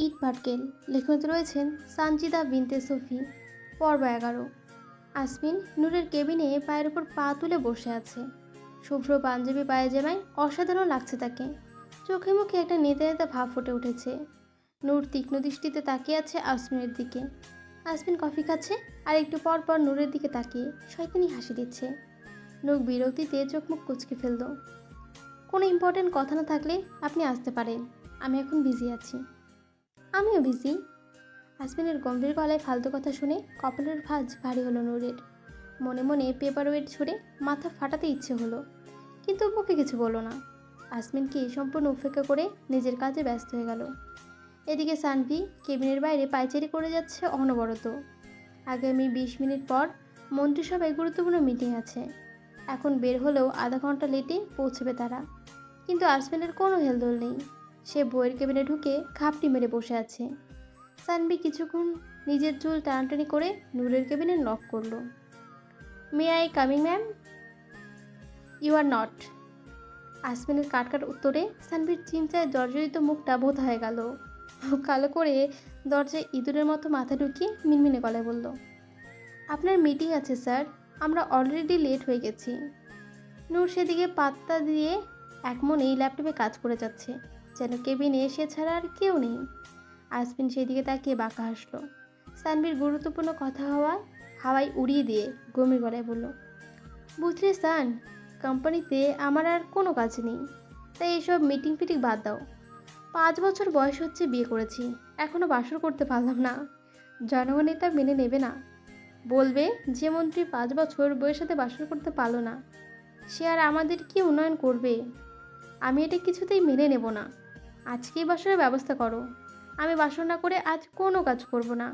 ইট পাটকেল লেখক রয়েছেন সানজিদা বিনতে সফি। পর্ব 11। আসমিন নূরের কেবিনে পায়ের উপর পা তুলে বসে আছে। শুভ্র পাঞ্জাবি পায়জামায় অসাধারণ লাগছে তাকে। চোখে মুখে একটা নেতা নেতা ভাব ফুটে উঠেছে। নূর তীক্ষ্ণ দৃষ্টিতে তাকিয়ে আছে আসমিনের দিকে। আসমিন কফি খাচ্ছে আর একটু পর পর নূরের দিকে তাকিয়ে শয়তানি হাসি দিচ্ছে। নূর বিরক্তিতে চোখ মুখ কুঁচকে ফেলল। কোনো ইম্পর্টেন্ট কথা না থাকলে আপনি আসতে পারেন, আমি এখন বিজি আছি। আমিও বিজি। আসমিনের গম্ভীর গলায় ফালতু কথা শুনে কপালের ভাঁজ ভারী হলো নূরের। মনে মনে পেপার ওয়েট ছুঁড়ে মাথা ফাটাতে ইচ্ছে হলো, কিন্তু মুখে কিছু বলল না। আসমিনকে সম্পূর্ণ উপেক্ষা করে নিজের কাজে ব্যস্ত হয়ে গেল। এদিকে সানভি কেবিনের বাইরে পায়চারি করে যাচ্ছে অনবরত। আগামী 20 মিনিট পর মন্ত্রিসভায় গুরুত্বপূর্ণ মিটিং আছে। এখন বের হলেও আধা ঘন্টা লেটে পৌঁছবে তারা। কিন্তু আসমিনের কোনো হেলদোল নেই। সে বইয়ের কেবিনে ঢুকে ঘাপটি মেরে বসে আছে। সানভি কিছুক্ষণ নিজের চুল টানাটানি করে নূরের কেবিনে নক করলো। May I coming ma'am? You are not. আসমিনের কাটকাট উত্তরে সানভির চিন্তায় জর্জরিত মুখটা বোধ হয়ে গেল। কালো করে দরজায় ইঁদুরের মতো মাথা ঢুকিয়ে মিনমিনে গলায় বলল, আপনার মিটিং আছে স্যার, আমরা অলরেডি লেট হয়ে গেছি। নূর সেদিকে পাত্তা দিয়ে একমনেই ল্যাপটপে কাজ করে যাচ্ছে, যেন কেবিনে সে ছাড়া আর কেউ নেই। আসমিন সেদিকে তাকিয়ে বাঁকা হাসলো। সানভির গুরুত্বপূর্ণ কথা হাওয়ায় উড়িয়ে দিয়ে গম্ভীর গলায় বলল, বুঝলে সান, কোম্পানিতে আমার আর কোনো কাজ নেই, তাই এসব মিটিং ফিটিং বাদ দাও। 5 বছর বয়স হচ্ছে বিয়ে করেছি, এখনো বাসর করতে পারলাম না। জনগণ এটা মেনে নেবে না। বলবে যে মন্ত্রী 5 বছর বউয়ের সাথে বাসর করতে পারলো না, সে আর আমাদের কি উন্নয়ন করবে। আমি এটা কিছুতেই মেনে নেব না। আজকেই বাসরের ব্যবস্থা করো। আমি বাসর না করে আজ কোনো কাজ করব না।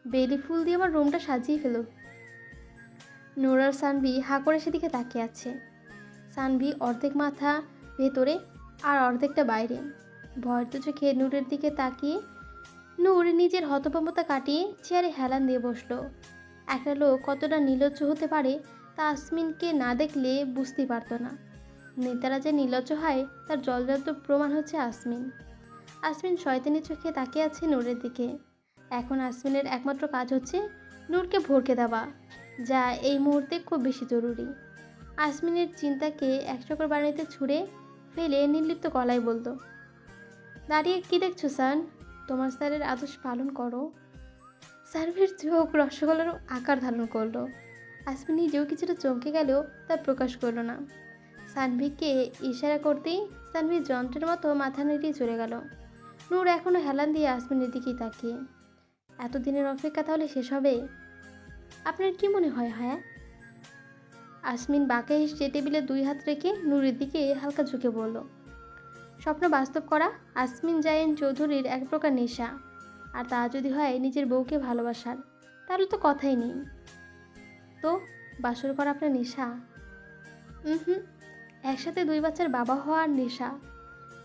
বেলি ফুল দিয়ে আমার রুমটা সাজিয়ে ফেলো। নূর আর সানভি হাঁ করে সেদিকে তাকিয়ে আছে। সানভি অর্ধেক মাথা ভেতরে আর অর্ধেকটা বাইরে, ভয়তো চোখে নূরের দিকে তাকিয়ে নূর নিজের হতভম্বতা কাটিয়ে চেয়ারে হেলান দিয়ে বসলো। একটা লোক কতটা নির্লজ্জ হতে পারে তা আসমিনকে না দেখলে বুঝতেই পারতো না। নেতারা যে নির্লজ্জ হয় তার জলজান্ত প্রমাণ হচ্ছে আসমিন। আসমিন শয়তানি চোখে তাকিয়ে আছে নূরের দিকে। এখন আসমিনের একমাত্র কাজ হচ্ছে নূরকে ভড়কে দেওয়া, যা এই মুহূর্তে খুব বেশি জরুরি। আসমিনের চিন্তাকে এক চক্কর বাড়িতে ছুঁড়ে ফেলে নির্লিপ্ত গলায় বলল, দাঁড়িয়ে কি দেখছো সান, তোমার স্যারের আদেশ পালন করো। সানভির চোখ রসগোল্লার আকার ধারণ করলো। আসমিন নিজেও কিছুটা চমকে গেলেও তা প্রকাশ করলো না। সানভিকে ইশারা করতেই সানভি যন্ত্রের মতো মাথা নেড়িয়ে চলে গেল। নূর এখনো হেলান দিয়ে আসমিনের দিকেই তাকিয়ে। এতদিনের অপেক্ষা তাহলে শেষ হবে? আপনার কি মনে হয়? হ্যাঁ? আসমিন বাঁকে হেসে টেবিলে 2 হাত রেখে নূরের দিকে হালকা ঝুঁকে বলল, স্বপ্ন বাস্তব করা আসমিন জায়েন চৌধুরীর এক প্রকার নেশা, আর তা যদি হয় নিজের বউকে ভালোবাসার, তাহলে তো কথাই নেই। তো বাসর করা আপনার নেশা? হুম, একসাথে 2 বাচ্চার বাবা হওয়ার নেশা।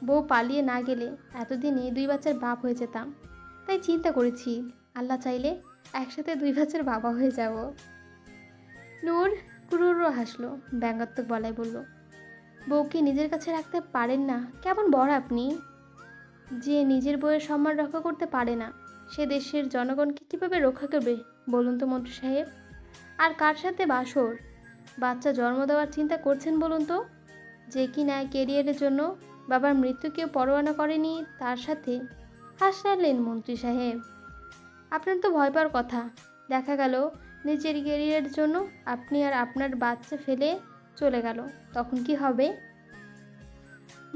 বউ পালিয়ে না গেলে এতদিনে 2 বাচ্চার বাপ হয়ে যেতাম, তাই চিন্তা করেছি আল্লাহ চাইলে একসাথে 2 বাচ্চার বাবা হয়ে যাব। নূর ক্রুর হাসলো, ব্যঙ্গাত্মক গলায় বলল, বউকে নিজের কাছে রাখতে পারেন না? কেমন বড় আপনি! যে নিজের বউয়ের সম্মান রক্ষা করতে পারে না, সে দেশের জনগণকে কিভাবে রক্ষা করবে বলুন তো মন্ত্রী সাহেব? আর কার সাথে বাসর বাচ্চা জন্ম দেওয়ার চিন্তা করছেন বলুন তো? যে কিনা কেরিয়ারের জন্য বাবার মৃত্যুকেও পরোয়ানা করেনি, তার সাথে? হাসলেন মন্ত্রী সাহেব। আপনার তো ভয় পাওয়ার কথা। দেখা গেল নিজের কেরিয়ারের জন্য আপনি আর আপনার বাচ্চা ফেলে চলে গেল, তখন কি হবে?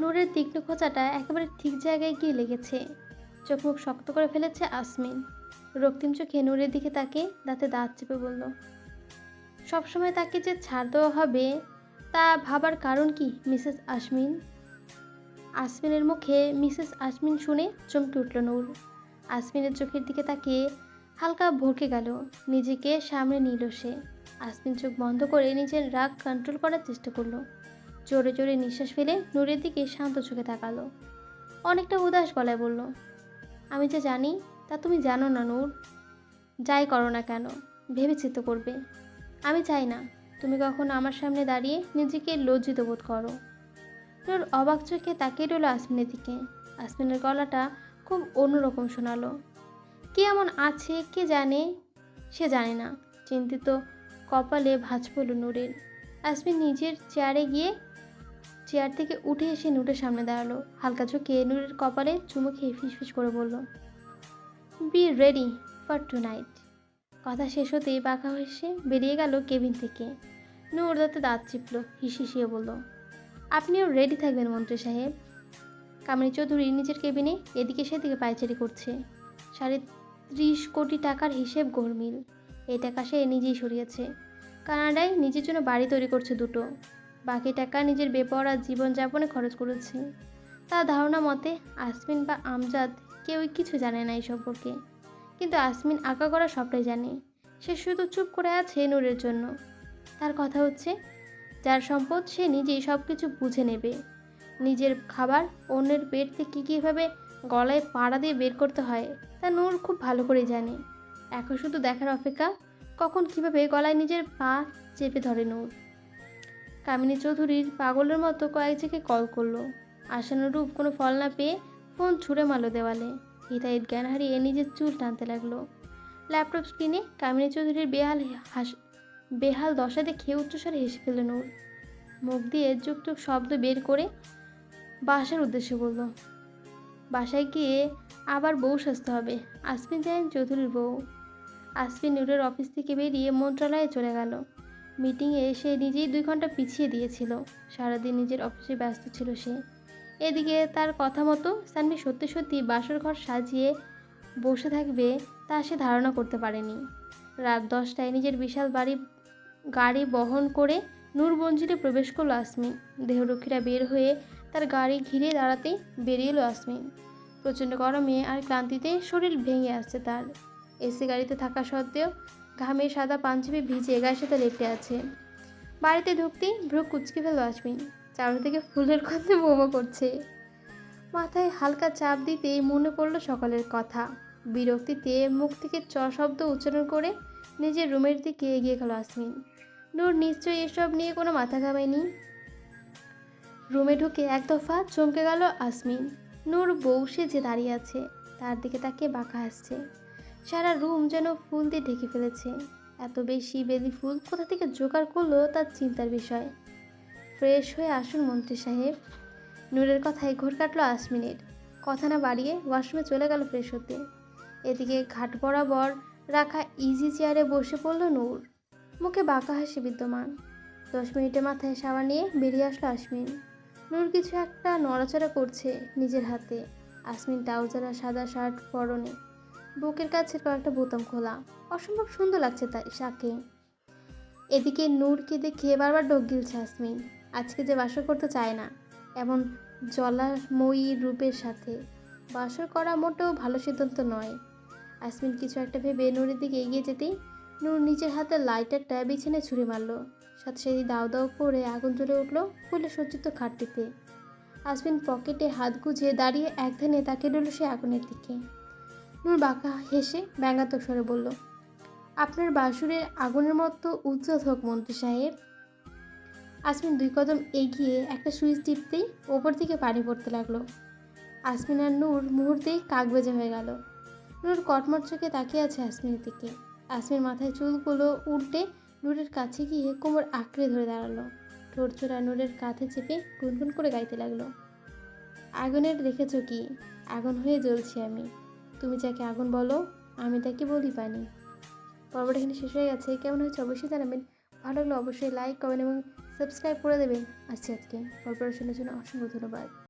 নূরের তীক্ষ্ণ খোঁচাটা একেবারে ঠিক জায়গায় গিয়ে লেগেছে। চোখ মুখ শক্ত করে ফেলেছে আসমিন। রক্তিম চোখে নূরের দিকে তাকে দাঁতে দাঁত চেপে বলল, সবসময় তাকে যে ছাড় দেওয়া হবে তা ভাবার কারণ কি মিসেস আসমিন? আসমিনের মুখে মিসেস আসমিন শুনে চমকে উঠল নূর। আসমিনের চোখের দিকে তাকিয়ে হালকা ভরকে গেল। নিজেকে সামনে নিল সে। আসমিন চোখ বন্ধ করে নিজের রাগ কন্ট্রোল করার চেষ্টা করলো। জোরে জোরে নিঃশ্বাস ফেলে নূরের দিকে শান্ত চোখে তাকালো। অনেকটা উদাস গলায় বলল, আমি যা জানি তা তুমি জানো না নূর। যাই করো না কেন ভেবেচিন্তে করবে। আমি চাই না তুমি কখনো আমার সামনে দাঁড়িয়ে নিজেকে লজ্জিত বোধ করো। নূর অবাক চোখে তাকিয়ে রইল আসমিনের দিকে। আসমিনের গলাটা খুব অন্যরকম শোনালো। কি এমন আছে কে জানে, সে জানে না। চিন্তিত কপালে ভাঁজ পড়ল নূরের। আসমিন নিজের চেয়ার থেকে উঠে এসে নূরের সামনে দাঁড়ালো। হালকা চোখে নূরের কপালে চুমু খেয়ে ফিসফিস করে বলল, বি রেডি ফর টুনাইট। কথা শেষ হতেই বাঁকা হেসে বেরিয়ে গেল কেবিন থেকে। নূর দাঁতে দাঁত চিপল, হিসিয়ে বলল, আপনিও রেডি থাকবেন মন্ত্রী সাহেব। কামিনী চৌধুরী নিজের কেবিনে এদিকে সেদিকে পায়চারি করছে। 30 কোটি টাকার হিসেব গোলমিল। এই টাকা সে নিজেই সরিয়েছে। কানাডায় নিজের জন্য বাড়ি তৈরি করছে 2টো। বাকি টাকা নিজের বেপরোয়া জীবনযাপনে খরচ করেছে। তার ধারণা মতে আসমিন বা আমজাদ কেউই কিছু জানে না এই সম্পর্কে। কিন্তু আসমিন আঁকাগড়া সবটাই জানে। সে শুধু চুপ করে আছে নূরের জন্য। তার কথা হচ্ছে, যার সম্পদ সে নিজেই সব কিছু বুঝে নেবে। নিজের খাবার অন্যের পেট থেকে কীভাবে গলায় পাড়া দিয়ে বের করতে হয় তা নূর খুব ভালো করেই জানে। এখন শুধু দেখার অপেক্ষা, কখন কিভাবে গলায় নিজের পা চেপে ধরে নূর। কামিনী চৌধুরীর পাগলের মতো কয়েক জায়গায় কল করলো। আশানুরূপ কোনো ফল না পেয়ে ফোন ছুঁড়ে মারল দেওয়ালে। হিতাহিত জ্ঞান হারিয়ে নিজের চুল টানতে লাগলো। ল্যাপটপ স্ক্রিনে কামিনী চৌধুরীর বেহাল দশা দেখে উচ্চস্বরে হেসে ফেলল নূর। মুখ দিয়ে যুক শব্দ বের করে বাসার উদ্দেশ্যে বলল, বাসায় গিয়ে আবার বউ সাজতে হবে। আসমিন জানেন চৌধুরীর বউ। আসমিন নূরের অফিস থেকে বেরিয়ে মন্ত্রণালয়ে চলে গেল। মিটিংয়ে সে নিজেই 2 ঘন্টা পিছিয়ে দিয়েছিল। সারাদিন নিজের অফিসে ব্যস্ত ছিল সে। এদিকে তার কথা মতো সানভি সত্যি সত্যি বাসর ঘর সাজিয়ে বসে থাকবে তা সে ধারণা করতে পারেনি। রাত 10টায় নিজের বিশাল গাড়ি বহন করে নূর মঞ্জিলে প্রবেশ করল আসমিন। দেহরক্ষীরা বের হয়ে তার গাড়ি ঘিরে দাঁড়াতেই বেরিয়ে এলো আসমিন। প্রচণ্ড গরমে আর ক্লান্তিতে শরীর ভেঙে আসছে তার। এসি গাড়িতে থাকা সত্ত্বেও ঘামে সাদা পাঞ্জাবি ভিজে গায়ের সাথে লেপটে আছে। বাড়িতে ঢুকতেই ভ্রু কুঁচকে ফেলল আসমিন। চারদিকে ফুলের গন্ধে বোমা করছে। মাথায় হালকা চাপ দিতেই মনে পড়ল সকালের কথা। বিরক্তিতে মুখ থেকে চ শব্দ উচ্চারণ করে নিজের রুমের দিকে এগিয়ে গেল আসমিন। নূর নিশ্চয়ই এসব নিয়ে কোনো মাথা ঘামায়নি। রুমে ঢুকে এক দফা চমকে গেল আসমিন। নূর বউ সেজে দাঁড়িয়ে আছে, তার দিকে তাকিয়ে বাঁকা হাসছে। সারা রুম যেন ফুল দিয়ে ঢেকে ফেলেছে। এত বেশি বেলি ফুল কোথা থেকে জোগাড় করলো তার চিন্তার বিষয়। ফ্রেশ হয়ে আসুন মন্ত্রী সাহেব। নূরের কথায় ঘোর কাটল আসমিনের। কথা না বাড়িয়ে ওয়াশরুমে চলে গেল ফ্রেশ হতে। এদিকে ঘাট বরাবর রাখা ইজি চেয়ারে বসে পড়ল নূর। মুখে বাঁকা হাসি বিদ্যমান। 10 মিনিটের মাথায় শাওয়ার নিয়ে বেরিয়ে আসলো আসমিন। নূর কিছু একটা নড়াচড়া করছে নিজের হাতে। আসমিন ট্রাউজার আর সাদা শার্ট পরনে, বুকের কাছে কয়েকটা বোতাম খোলা। অসম্ভব সুন্দর লাগছে তাকে। এদিকে নূরকে দেখে বারবার ঢোক গিলছে আসমিন। আজকে যে বাসর করতে চায় না এমন জলাময়ী রূপের সাথে। বাসর করা মোটেও ভালো সিদ্ধান্ত নয়। আসমিন কিছু একটা ভেবে নূরের দিকে এগিয়ে যেতেই নূর নিজের হাতে লাইটারটা বিছানায় ছুঁড়ে মারল। সাথে সাথে দাউ দাউ করে আগুন জ্বলে উঠল ফুলে সজ্জিত খাটটিতে। আসমিন পকেটে হাত গুজে দাঁড়িয়ে এক ধ্যানে তাকিয়ে রইল সে আগুনের দিকে। নূর বাঁকা হেসে ব্যঙ্গাত্মক স্বরে বলল, আপনার বাসুরের আগুনের মতো উজ্জ্বল হোক মন্ত্রী সাহেব। আসমিন 2 কদম এগিয়ে একটা সুইচ টিপতেই ওপর থেকে পানি পড়তে লাগলো। আসমিন আর নূর মুহূর্তেই কাকভেজা হয়ে গেল। নূর কটমট চোখে তাকিয়ে আছে আসমিনের দিকে। আসমিন মাথায় চুলগুলো উল্টে নূরের কাছে গিয়ে কোমর আঁকড়ে ধরে দাঁড়ালো। ঠোঁট জোড়া নূরের কাঁধে চেপে গুনগুন করে গাইতে লাগলো, আগুনের দেখেছ কি, আগুন হয়ে জ্বলছি আমি। তুমি যাকে আগুন বলো আমি তাকে বলি পানি। পর্বটা এখানে শেষ হয়ে গেছে। কেমন হয়েছে অবশ্যই জানাবেন। ভালো লাগলে অবশ্যই লাইক কমেন্ট এবং সাবস্ক্রাইব করে দেবেন। আজকে গল্পটা শোনার জন্য অসংখ্য ধন্যবাদ।